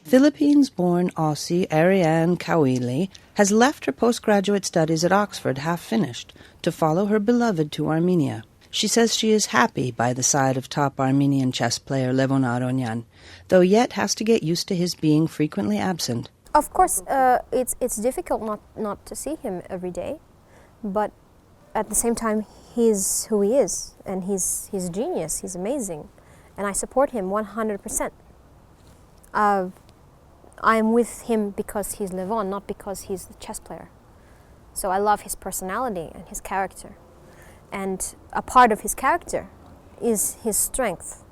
Philippines-born Aussie Ariane Kawili has left her postgraduate studies at Oxford half-finished to follow her beloved to Armenia. She says she is happy by the side of top Armenian chess player Levon Aronian, though yet has to get used to his being frequently absent. Of course, it's difficult not to see him every day, but at the same time, he's who he is, and he's a genius, he's amazing, and I support him 100%. I'm with him because he's Levon, not because he's the chess player. So I love his personality and his character. And a part of his character is his strength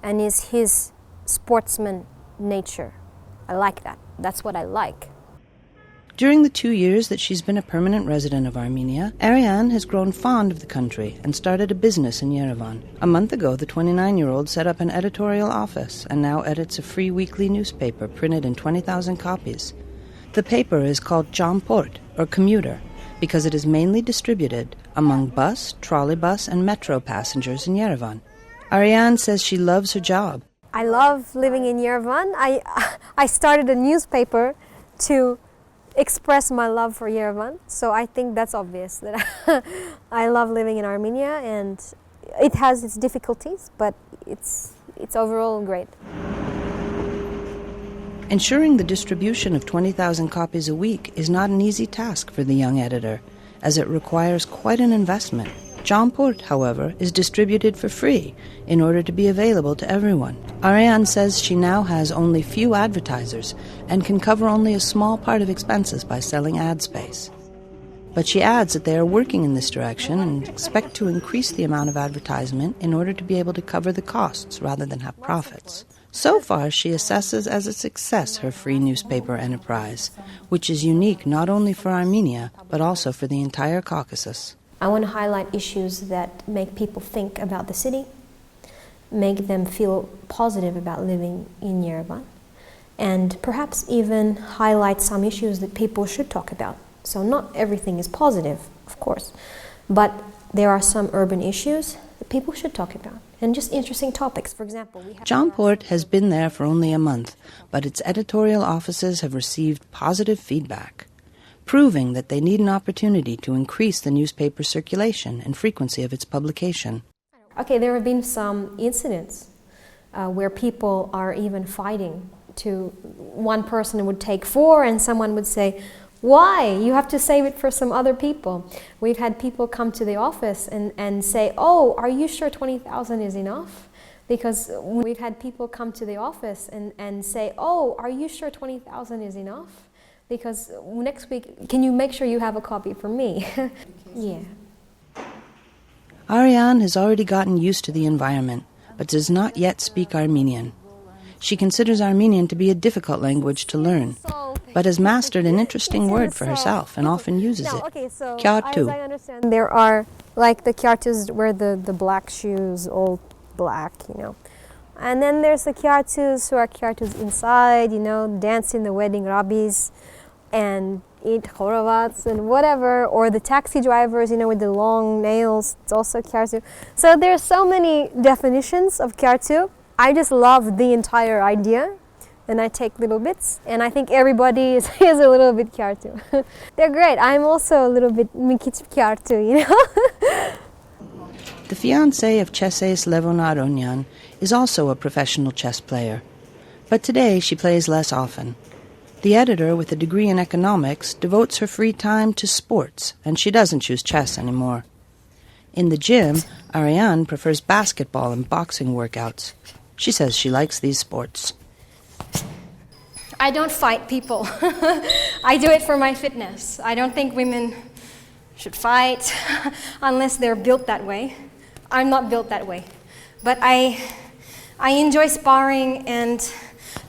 and is his sportsman nature. I like that. That's what I like. During the 2 years that she's been a permanent resident of Armenia, Ariane has grown fond of the country and started a business in Yerevan. A month ago, the 29-year-old set up an editorial office and now edits a free weekly newspaper printed in 20,000 copies. The paper is called Champort, or commuter, because it is mainly distributed among bus, trolleybus, and metro passengers in Yerevan. Ariane says she loves her job. I love living in Yerevan. I started a newspaper to express my love for Yerevan, so I think that's obvious that I love living in Armenia, and it has its difficulties, but it's overall great. Ensuring the distribution of 20,000 copies a week is not an easy task for the young editor, as it requires quite an investment. Champort, however, is distributed for free in order to be available to everyone. Ariane says she now has only few advertisers and can cover only a small part of expenses by selling ad space. But she adds that they are working in this direction and expect to increase the amount of advertisement in order to be able to cover the costs rather than have profits. So far, she assesses as a success her free newspaper enterprise, which is unique not only for Armenia, but also for the entire Caucasus. I want to highlight issues that make people think about the city, make them feel positive about living in Yerevan, and perhaps even highlight some issues that people should talk about. So not everything is positive, of course, but there are some urban issues that people should talk about, and just interesting topics. For example, Champort has been there for only a month, but its editorial offices have received positive feedback, proving that they need an opportunity to increase the newspaper circulation and frequency of its publication. Okay, there have been some incidents where people are even fighting. One person would take 4 and someone would say, "Why? You have to save it for some other people." We've had people come to the office and say, "Oh, are you sure 20,000 is enough?" Because we've had people come to the office and say, "Oh, are you sure 20,000 is enough? Because next week, can you make sure you have a copy for me?" Yeah. Ariane has already gotten used to the environment, but does not yet speak Armenian. She considers Armenian to be a difficult language to learn, but has mastered an interesting word for herself and often uses it. Kyartu. As I understand, there are like the Kyartus wear the black shoes, all black, you know. And then there's the Kyartus who are Kyartus inside, you know, dance in the wedding rabbis and eat khorovats and whatever, or the taxi drivers, you know, with the long nails, it's also Kyartu. So there's so many definitions of Kyartu. I just love the entire idea, and I take little bits, and I think everybody is a little bit Kyartu. They're great. I'm also a little bit Mikich Kyartu, you know. The fiancé of chess ace Levon Aronian is also a professional chess player, but today she plays less often. The editor, with a degree in economics, devotes her free time to sports, and she doesn't choose chess anymore. In the gym, Ariane prefers basketball and boxing workouts. She says she likes these sports. I don't fight people. I do it for my fitness. I don't think women should fight unless they're built that way. I'm not built that way. But I enjoy sparring and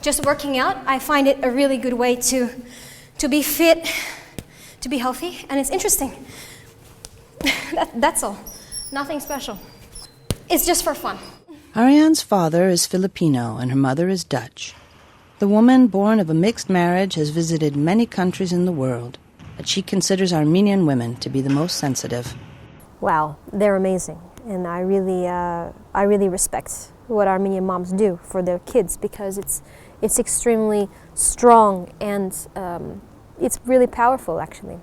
just working out. I find it a really good way to be fit, to be healthy, and it's interesting. That's all. Nothing special. It's just for fun. Ariane's father is Filipino and her mother is Dutch. The woman, born of a mixed marriage, has visited many countries in the world, but she considers Armenian women to be the most sensitive. Wow, they're amazing, and I really respect what Armenian moms do for their kids, because It's extremely strong, and it's really powerful, actually.